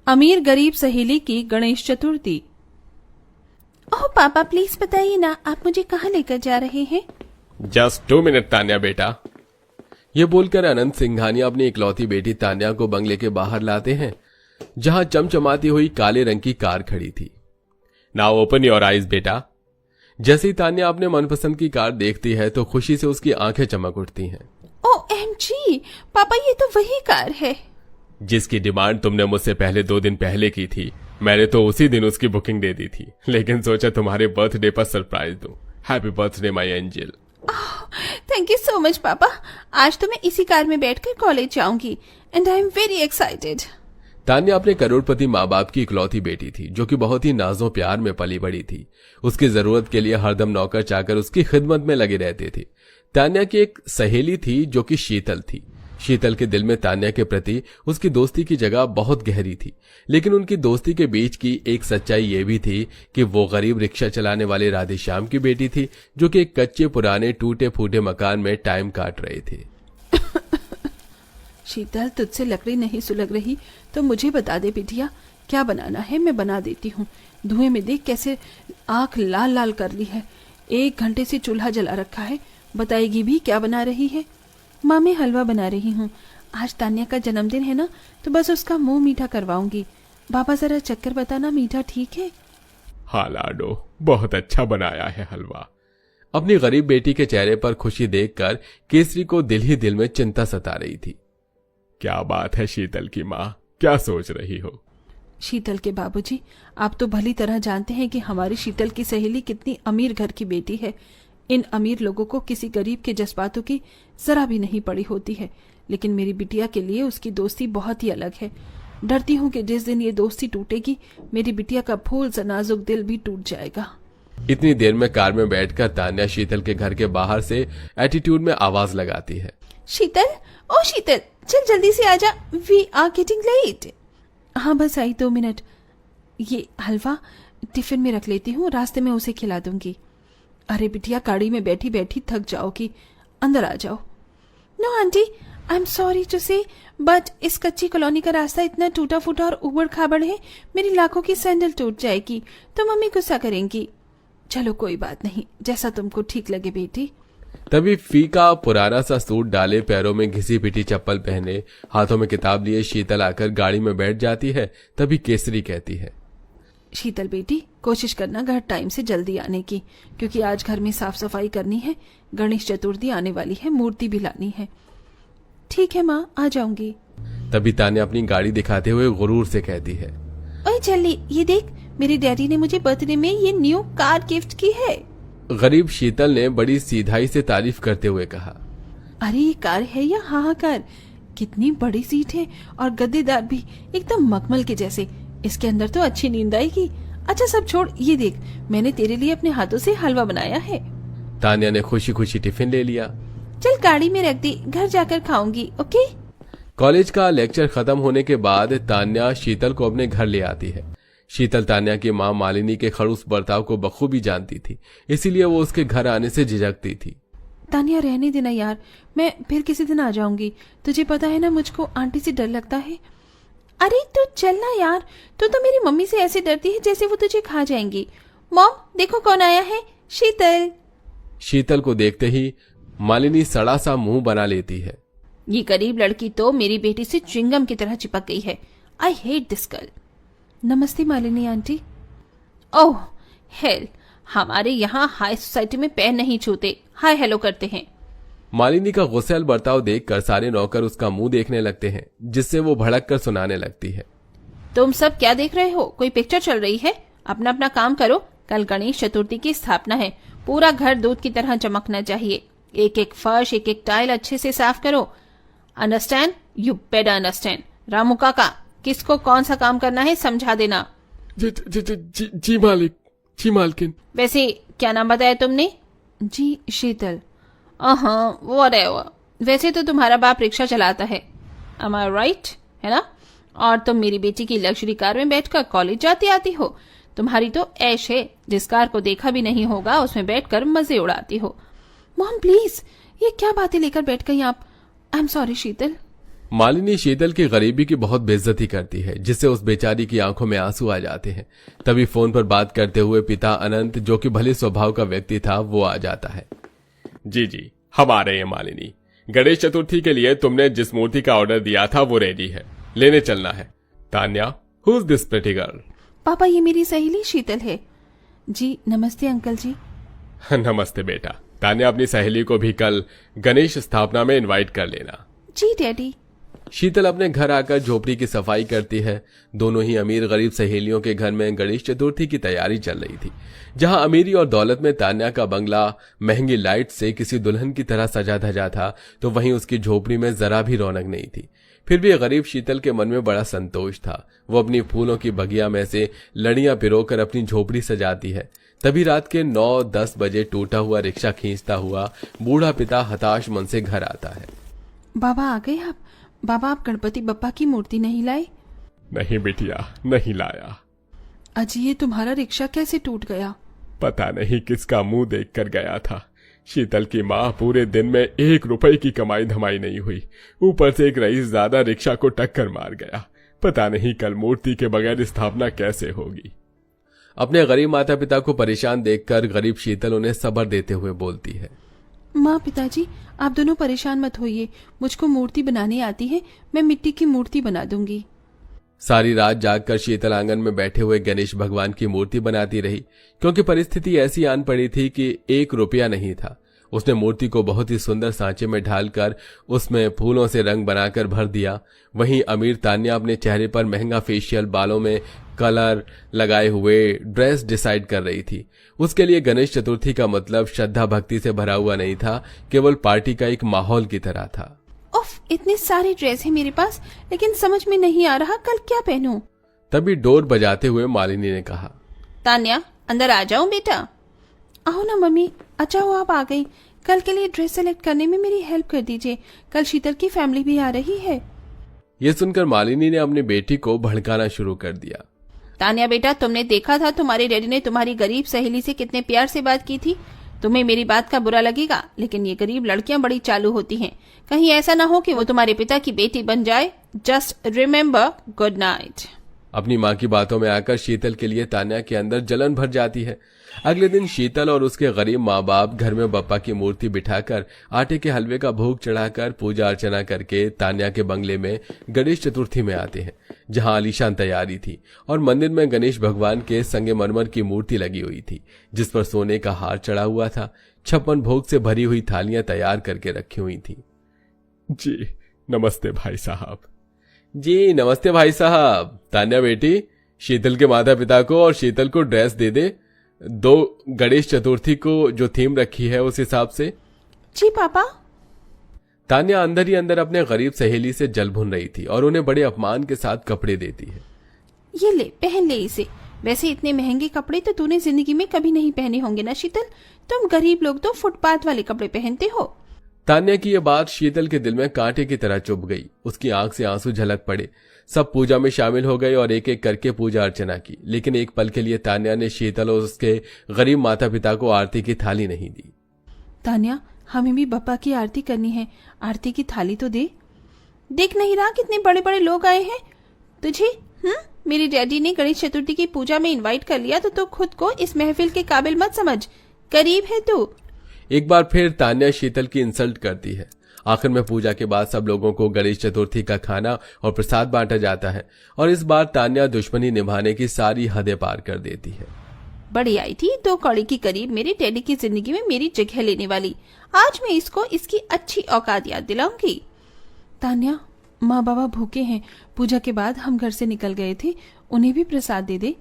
अमीर गरीब सहेली की गणेश चतुर्थी। ओह पापा, प्लीज बताइए ना, आप मुझे कहाँ लेकर जा रहे हैं? जस्ट 2 मिनट तान्या बेटा। ये बोलकर अनंत सिंघानिया अपनी इकलौती बेटी तान्या को बंगले के बाहर लाते हैं, जहां चमचमाती हुई काले रंग की कार खड़ी थी। नाउ ओपन योर आईज बेटा। जैसे ही तान्या अपने मनपसंद की कार देखती है तो खुशी से उसकी आंखें चमक उठती हैं। OMG, पापा ये तो वही कार है जिसकी डिमांड तुमने मुझसे पहले 2 दिन पहले की थी। मैंने तो उसी दिन उसकी बुकिंग दे दी थी, लेकिन सोचा तुम्हारे बर्थडे पर सरप्राइज दूं। Happy birthday my angel. Thank you so much पापा। आज तो मैं इसी कार में बैठकर कॉलेज जाऊंगी and I am very excited. Tanya अपने करोड़पति माँ बाप की इकलौती बेटी थी, जो कि बहुत ही नाजो प्यार में पली बड़ी थी। उसकी जरूरत के लिए हरदम नौकर चाकर उसकी खिदमत में लगे रहते थे। तान्या की एक सहेली थी जो कि शीतल थी। शीतल के दिल में तान्या के प्रति उसकी दोस्ती की जगह बहुत गहरी थी, लेकिन उनकी दोस्ती के बीच की एक सच्चाई ये भी थी कि वो गरीब रिक्शा चलाने वाले राधेश्याम की बेटी थी, जो कि एक कच्चे पुराने टूटे फूटे मकान में टाइम काट रहे थे। शीतल, तुझसे लकड़ी नहीं सुलग रही तो मुझे बता दे बिटिया, क्या बनाना है मैं बना देती हूँ। धुएं में देख कैसे आंख लाल लाल कर ली है। 1 घंटे से चूल्हा जला रखा है। बताएगी भी क्या बना रही है? माँ, मैं हलवा बना रही हूँ। आज तान्या का जन्मदिन है ना, तो बस उसका मुंह मीठा करवाऊंगी। बाबा जरा चक्कर बताना, मीठा ठीक है? हाँ लाडो, बहुत अच्छा बनाया है हलवा। अपनी गरीब बेटी के चेहरे पर खुशी देखकर केसरी को दिल ही दिल में चिंता सता रही थी। क्या बात है शीतल की माँ, क्या सोच रही हो? शीतल के बाबूजी, आप तो भली तरह जानते हैं कि हमारी शीतल की सहेली कितनी अमीर घर की बेटी है। इन अमीर लोगों को किसी गरीब के जज्बातों की जरा भी नहीं पड़ी होती है, लेकिन मेरी बिटिया के लिए उसकी दोस्ती बहुत ही अलग है। डरती हूँ कि जिस दिन ये दोस्ती टूटेगी, मेरी बिटिया का फूल सा नाजुक दिल भी टूट जाएगा। इतनी देर में कार में बैठकर तान्या शीतल के घर के बाहर से एटीट्यूड में आवाज लगाती है। शीतल, ओ शीतल, चल जल्दी से आजा, वी आर गेटिंग लेट। हाँ बस आई 2 मिनट। ये हलवा टिफिन में रख लेती हूँ, रास्ते में उसे खिला दूंगी। अरे बिटिया, गाड़ी में बैठी बैठी थक जाओगी, अंदर आ जाओ। No aunty, I am sorry to say, but इस कच्ची कॉलोनी का रास्ता इतना टूटा फूटा और उबड़ खाबड़ है, मेरी लाखों की सैंडल टूट जाएगी तो मम्मी गुस्सा करेंगी। चलो कोई बात नहीं, जैसा तुमको ठीक लगे बेटी। तभी फीका पुराना सा सूट डाले, पैरों में घिसी पिटी चप्पल पहने, हाथों में किताब लिए शीतल आकर गाड़ी में बैठ जाती है। तभी केसरी कहती है, शीतल बेटी, कोशिश करना घर टाइम से जल्दी आने की, क्योंकि आज घर में साफ सफाई करनी है, गणेश चतुर्थी आने वाली है, मूर्ति भी लानी है। ठीक है माँ, आ जाऊंगी। तभी तान्या अपनी गाड़ी दिखाते हुए गुरूर से कहती है, ओए चल्ली, ये देख, मेरे डैडी ने मुझे बर्थडे में ये न्यू कार गिफ्ट की है। गरीब शीतल ने बड़ी सीधाई से तारीफ करते हुए कहा, अरे ये कार है या हाँ कार? कितनी बड़ी सीट है और गद्देदार भी, एकदम मखमल के जैसे। इसके अंदर तो अच्छी नींद आएगी। अच्छा सब छोड़, ये देख, मैंने तेरे लिए अपने हाथों से हलवा बनाया है। तान्या ने खुशी खुशी टिफिन ले लिया। चल गाड़ी में रख दी, घर जाकर खाऊंगी, ओके? कॉलेज का लेक्चर खत्म होने के बाद तान्या शीतल को अपने घर ले आती है। शीतल तान्या की माँ मालिनी के खड़ूस बर्ताव को बखूबी जानती थी, इसीलिए वो उसके घर आने से झिझकती थी। तान्या रहने देना यार, मैं फिर किसी दिन आ जाऊंगी। तुझे पता है ना, मुझको आंटी से डर लगता है। अरे तू चलना यार, तू तो मेरी मम्मी से ऐसे डरती है जैसे वो तुझे खा जाएंगी। मॉम देखो कौन आया है, शीतल। शीतल को देखते ही मालिनी सड़ा सा मुंह बना लेती है। ये गरीब लड़की तो मेरी बेटी से च्युइंगम की तरह चिपक गई है। I hate this girl. नमस्ते मालिनी आंटी। ओह हेल, हमारे यहाँ हाई सोसाइटी में पैर नहीं छूते, हाय हेलो करते हैं। मालिनी का गुस्सैल बर्ताव देखकर सारे नौकर उसका मुंह देखने लगते हैं, जिससे वो भड़क कर सुनाने लगती है। तुम सब क्या देख रहे हो? कोई पिक्चर चल रही है? अपना अपना काम करो। कल गणेश चतुर्थी की स्थापना है, पूरा घर दूध की तरह चमकना चाहिए। एक एक फर्श, एक एक टाइल अच्छे से साफ करो। Understand? You better understand. Ramu काका, किसको कौन सा काम करना है समझा देना। जी मालिक, जी मालकिन। वैसे क्या नाम बताया तुमने? जी शीतल। हाँ व्हाटएवर। वैसे तो तुम्हारा बाप रिक्शा चलाता है, am I right? है ना? और तुम मेरी बेटी की लग्जरी कार में बैठकर कॉलेज जाती आती हो। तुम्हारी तो ऐश है, जिस कार को देखा भी नहीं होगा उसमें बैठकर मजे उड़ाती हो। मॉम प्लीज, ये क्या बातें लेकर बैठ गई आप? आई एम सॉरी शीतल। मालिनी शीतल की गरीबी की बहुत बेइज्जती करती है, जिससे उस बेचारी की आंखों में आंसू आ जाते हैं। तभी फोन पर बात करते हुए पिता अनंत, जो कि भले स्वभाव का व्यक्ति था, वो आ जाता है। जी जी, हम आ रहे हैं मालिनी। गणेश चतुर्थी के लिए तुमने जिस मूर्ति का ऑर्डर दिया था वो रेडी है, लेने चलना है। Tanya, who is this pretty girl? पापा, ये मेरी सहेली शीतल है। जी नमस्ते अंकल जी। नमस्ते बेटा। तान्या, अपनी सहेली को भी कल गणेश स्थापना में इनवाइट कर लेना। जी डैडी। शीतल अपने घर आकर झोपड़ी की सफाई करती है। दोनों ही अमीर गरीब सहेलियों के घर में गणेश चतुर्थी की तैयारी चल रही थी। जहां अमीरी और दौलत में तान्या का बंगला महंगी लाइट से किसी दुल्हन की तरह सजा धजा था, तो वहीं उसकी झोपड़ी में जरा भी रौनक नहीं थी। फिर भी गरीब शीतल के मन में बड़ा संतोष था। वो अपनी फूलों की बगिया में से लड़ियां पिरोकर अपनी झोपड़ी सजाती है। तभी रात के 9-10 बजे टूटा हुआ रिक्शा खींचता हुआ बूढ़ा पिता हताश मन से घर आता है। बाबा आ गए आप? बाबा, आप गणपति बप्पा की मूर्ति नहीं लाए? नहीं बिटिया, नहीं लाया। अजी, ये तुम्हारा रिक्शा कैसे टूट गया? पता नहीं किसका मुंह देखकर गया था। शीतल की माँ पूरे दिन में 1 रुपए की कमाई धमाई नहीं हुई, ऊपर से एक रईस ज्यादा रिक्शा को टक्कर मार गया। पता नहीं कल मूर्ति के बगैर स्थापना कैसे होगी। अपने गरीब माता पिता को परेशान देखकर गरीब शीतल उन्हें सब्र देते हुए बोलती है। माँ, पिताजी, आप दोनों परेशान मत होइए। मुझको मूर्ति बनानी आती है, मैं मिट्टी की मूर्ति बना दूंगी। सारी रात जागकर शीतल आंगन में बैठे हुए गणेश भगवान की मूर्ति बनाती रही, क्योंकि परिस्थिति ऐसी आन पड़ी थी कि 1 रुपया नहीं था। उसने मूर्ति को बहुत ही सुंदर सांचे में ढालकर उसमें फूलों से रंग बनाकर भर दिया। वहीं अमीर तान्या अपने चेहरे पर महंगा फेशियल, बालों में कलर लगाए हुए ड्रेस डिसाइड कर रही थी। उसके लिए गणेश चतुर्थी का मतलब श्रद्धा भक्ति से भरा हुआ नहीं था, केवल पार्टी का एक माहौल की तरह था। उफ, इतनी सारी ड्रेस है मेरे पास, लेकिन समझ में नहीं आ रहा कल क्या पहनूं। तभी डोर बजाते हुए मालिनी ने कहा, तान्या, अंदर आ जाऊं बेटा? आओ ना मम्मी। अच्छा हो आप आ गई। कल के लिए ड्रेस सेलेक्ट करने में मेरी हेल्प कर दीजिए, कल शीतल की फैमिली भी आ रही है। ये सुनकर मालिनी ने अपनी बेटी को भड़काना शुरू कर दिया। तान्या बेटा, तुमने देखा था तुम्हारे डैडी ने तुम्हारी गरीब सहेली से कितने प्यार से बात की थी। तुम्हें मेरी बात का बुरा लगेगा, लेकिन ये गरीब लड़कियां बड़ी चालू होती हैं। कहीं ऐसा ना हो कि वो तुम्हारे पिता की बेटी बन जाए। Just remember, good night. अपनी माँ की बातों में आकर शीतल के लिए तान्या के अंदर जलन भर जाती है। अगले दिन शीतल और उसके गरीब माँ बाप घर में बप्पा की मूर्ति बिठाकर आटे के हलवे का भोग चढ़ाकर पूजा अर्चना करके तान्या के बंगले में गणेश चतुर्थी में आते हैं, जहां आलीशान तैयारी थी और मंदिर में गणेश भगवान के संगमरमर की मूर्ति लगी हुई थी, जिस पर सोने का हार चढ़ा हुआ था। 56 भोग से भरी हुई थालियां तैयार करके रखी हुई थी। जी नमस्ते भाई साहब। जी नमस्ते भाई साहब। तान्या बेटी, शीतल के माता पिता को और शीतल को ड्रेस दे दे, 2 गणेश चतुर्थी को जो थीम रखी है उस हिसाब से। जी पापा। तान्या अंदर ही अंदर अपने गरीब सहेली से जल भुन रही थी और उन्हें बड़े अपमान के साथ कपड़े देती है। ये ले, पहन ले इसे। वैसे इतने महंगे कपड़े तो तूने जिंदगी में कभी नहीं पहने होंगे ना शीतल। तुम गरीब लोग तो फुटपाथ वाले कपड़े पहनते हो। तान्या की यह बात शीतल के दिल में कांटे की तरह चुभ गई। उसकी आंख से आंसू झलक पड़े। सब पूजा में शामिल हो गए और एक एक करके पूजा अर्चना की, लेकिन एक पल के लिए तान्या ने शीतल और उसके गरीब माता पिता को आरती की थाली नहीं दी। तान्या, हमें भी बप्पा की आरती करनी है, आरती की थाली तो दे। देख नहीं रहा कितने बड़े बड़े लोग आए हैं तुझे। मेरे डैडी ने गणेश चतुर्थी की पूजा में इनवाइट कर लिया, तो तू खुद को इस महफिल के काबिल मत समझ। गरीब है तू। एक बार फिर तान्या शीतल की इंसल्ट करती है। आखिर में पूजा के बाद सब लोगों को गणेश चतुर्थी का खाना और प्रसाद बांटा जाता है और इस बार तान्या दुश्मनी निभाने की सारी हदें पार कर देती है। बड़ी आई थी 2 कौड़ी की करीब मेरे डैडी की जिंदगी में मेरी जगह लेने वाली। आज मैं इसको इसकी अच्छी औकात याद दिलाऊंगी। तान्या, माँ बाबा भूखे हैं। पूजा के बाद हम घर से निकल गए थे, उन्हें भी प्रसाद दे दे।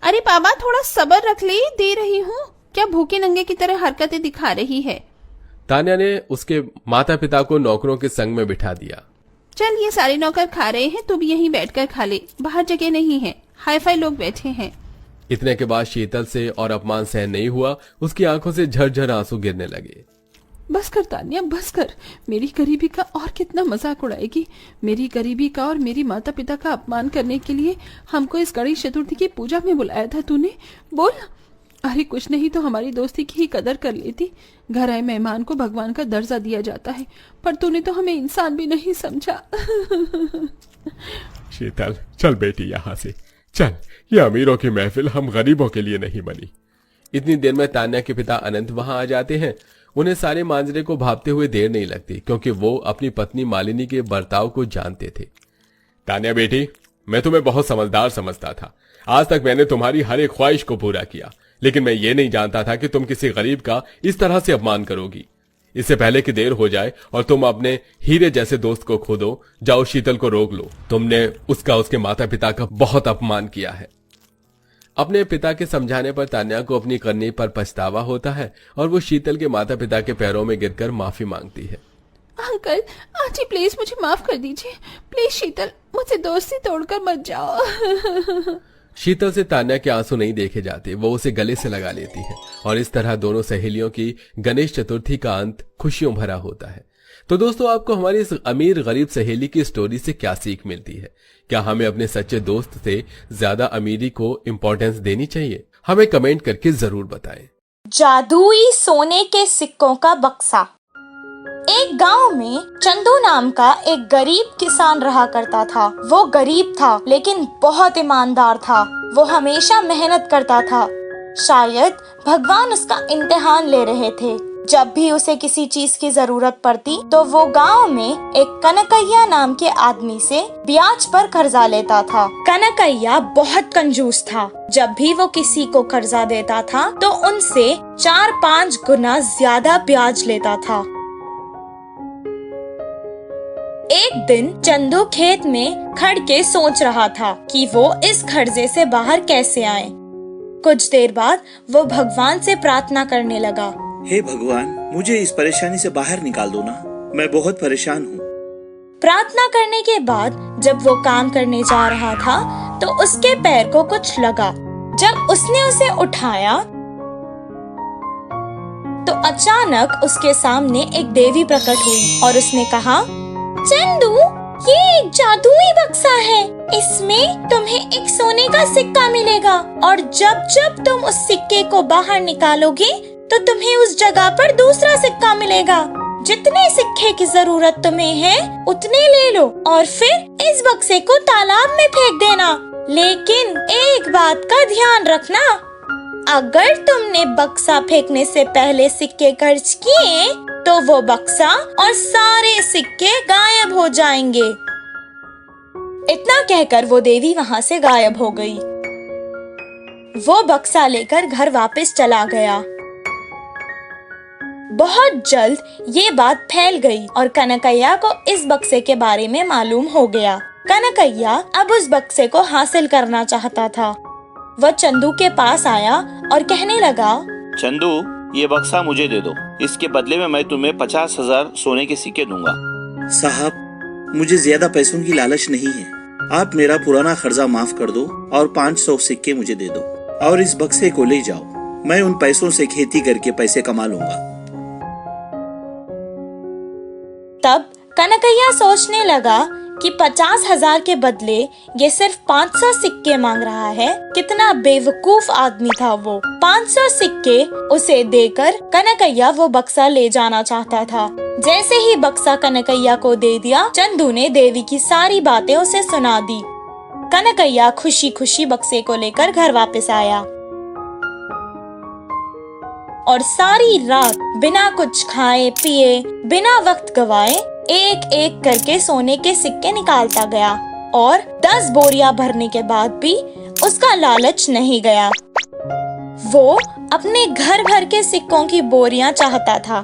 अरे बाबा, थोड़ा सब्र रख ले, दे रही हूँ। क्या भूखे नंगे की तरह हरकतें दिखा रही है? तान्या ने उसके माता पिता को नौकरों के संग में बिठा दिया। चल, ये सारे नौकर खा रहे हैं, तू भी यहीं बैठकर खा ले, बाहर जगह नहीं है, हाई फाई लोग बैठे हैं। इतने के बाद शीतल से और अपमान सहन नहीं हुआ। उसकी आंखों से झरझर आंसू गिरने लगे। बस कर तान्या, बस कर। मेरी गरीबी का और कितना मजाक उड़ाएगी। मेरी गरीबी का और मेरी माता पिता का अपमान करने के लिए हमको इस गणेश चतुर्थी की पूजा में बुलाया था तूने। बोल, अरे कुछ नहीं तो हमारी दोस्ती की ही कदर कर लेती। घर आए मेहमान को भगवान का दर्जा दिया जाता है, पर तूने तो हमें इंसान भी नहीं समझा। शीतल चल बेटी यहाँ से चल, ये अमीरों की महफिल हम गरीबों के लिए नहीं बनी। इतनी देर में तान्या के पिता अनंत वहां आ जाते हैं। उन्हें सारे मांजरे को भापते हुए देर नहीं लगती, क्योंकि वो अपनी पत्नी मालिनी के बर्ताव को जानते थे। तान्या बेटी, मैं तुम्हें बहुत समझदार समझता था। आज तक मैंने तुम्हारी हर एक ख्वाहिश को पूरा किया, लेकिन मैं ये नहीं जानता था कि तुम किसी गरीब का इस तरह से अपमान करोगी। इससे पहले कि देर हो जाए और तुम अपने हीरे जैसे दोस्त को खो दो, जाओ शीतल को रोक लो। तुमने उसका उसके माता पिता का बहुत अपमान किया है। अपने पिता के समझाने पर तान्या को अपनी करनी पर पछतावा होता है और वो शीतल के माता पिता के पैरों में गिरकर माफी मांगती है। अंकल आंटी प्लीज मुझे माफ कर दीजिए, प्लीज शीतल मुझसे दोस्ती तोड़कर मत जाओ। शीतल से तान्या के आंसू नहीं देखे जाते, वो उसे गले से लगा लेती है और इस तरह दोनों सहेलियों की गणेश चतुर्थी का अंत खुशियों भरा होता है। तो दोस्तों, आपको हमारी इस अमीर गरीब सहेली की स्टोरी से क्या सीख मिलती है? क्या हमें अपने सच्चे दोस्त से ज्यादा अमीरी को इम्पोर्टेंस देनी चाहिए? हमें कमेंट करके जरूर बताएं। जादुई सोने के सिक्कों का बक्सा। एक गांव में चंदू नाम का एक गरीब किसान रहा करता था। वो गरीब था लेकिन बहुत ईमानदार था। वो हमेशा मेहनत करता था। शायद भगवान उसका इम्तिहान ले रहे थे। जब भी उसे किसी चीज की जरूरत पड़ती तो वो गांव में एक कनकैया नाम के आदमी से ब्याज पर कर्जा लेता था। कनकैया बहुत कंजूस था। जब भी वो किसी को कर्जा देता था तो उनसे 4-5 गुना ज्यादा ब्याज लेता था। एक दिन चंदू खेत में खड़ के सोच रहा था कि वो इस कर्जे से बाहर कैसे आए। कुछ देर बाद वो भगवान से प्रार्थना करने लगा। हे भगवान, मुझे इस परेशानी से बाहर निकाल दो ना, मैं बहुत परेशान हूँ। प्रार्थना करने के बाद जब वो काम करने जा रहा था तो उसके पैर को कुछ लगा। जब उसने उसे उठाया तो अचानक उसके सामने एक देवी प्रकट हुई और उसने कहा, चंदू, ये एक जादुई बक्सा है। इसमें तुम्हें एक सोने का सिक्का मिलेगा और जब जब तुम उस सिक्के को बाहर निकालोगे तो तुम्हें उस जगह पर दूसरा सिक्का मिलेगा। जितने सिक्के की जरूरत तुम्हें है उतने ले लो और फिर इस बक्से को तालाब में फेंक देना। लेकिन एक बात का ध्यान रखना, अगर तुमने बक्सा फेंकने से पहले सिक्के खर्च किए तो वो बक्सा और सारे सिक्के गायब हो जाएंगे। इतना कहकर वो देवी वहाँ से गायब हो गई। वो बक्सा लेकर घर वापस चला गया। बहुत जल्द ये बात फैल गई और कनकैया को इस बक्से के बारे में मालूम हो गया। कनकैया अब उस बक्से को हासिल करना चाहता था। वह चंदू के पास आया और कहने लगा, चंदू, ये बक्सा मुझे दे दो। इसके बदले में मैं तुम्हें 50,000 सोने के सिक्के दूंगा। साहब, मुझे ज्यादा पैसों की लालच नहीं है। आप मेरा पुराना कर्जा माफ कर दो और 500 सिक्के मुझे दे दो और इस बक्से को ले जाओ। मैं उन पैसों से खेती करके पैसे कमा लूंगा। तब कनकैया सोचने लगा कि 50,000 के बदले ये सिर्फ 500 सिक्के मांग रहा है। कितना बेवकूफ आदमी था वो। 500 सिक्के उसे देकर कनकैया वो बक्सा ले जाना चाहता था। जैसे ही बक्सा कनकैया को दे दिया, चंदू ने देवी की सारी बातें उसे सुना दी। कनकैया खुशी खुशी बक्से को लेकर घर वापस आया और सारी रात बिना कुछ खाए पिए, बिना वक्त गवाए एक एक करके सोने के सिक्के निकालता गया और 10 बोरियां भरने के बाद भी उसका लालच नहीं गया। वो अपने घर भर के सिक्कों की बोरियां चाहता था।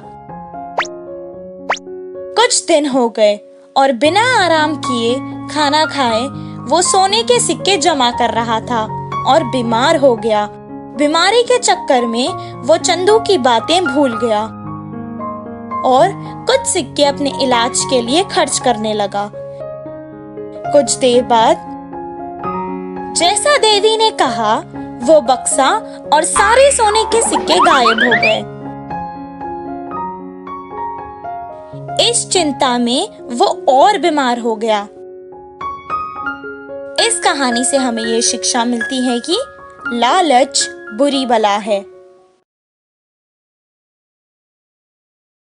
कुछ दिन हो गए और बिना आराम किए, खाना खाए, वो सोने के सिक्के जमा कर रहा था और बीमार हो गया। बीमारी के चक्कर में वो चंदू की बातें भूल गया और कुछ सिक्के अपने इलाज के लिए खर्च करने लगा। कुछ देर बाद जैसा देवी ने कहा, वो बक्सा और सारे सोने के सिक्के गायब हो गए। इस चिंता में वो और बीमार हो गया। इस कहानी से हमें ये शिक्षा मिलती है कि लालच बुरी बला है।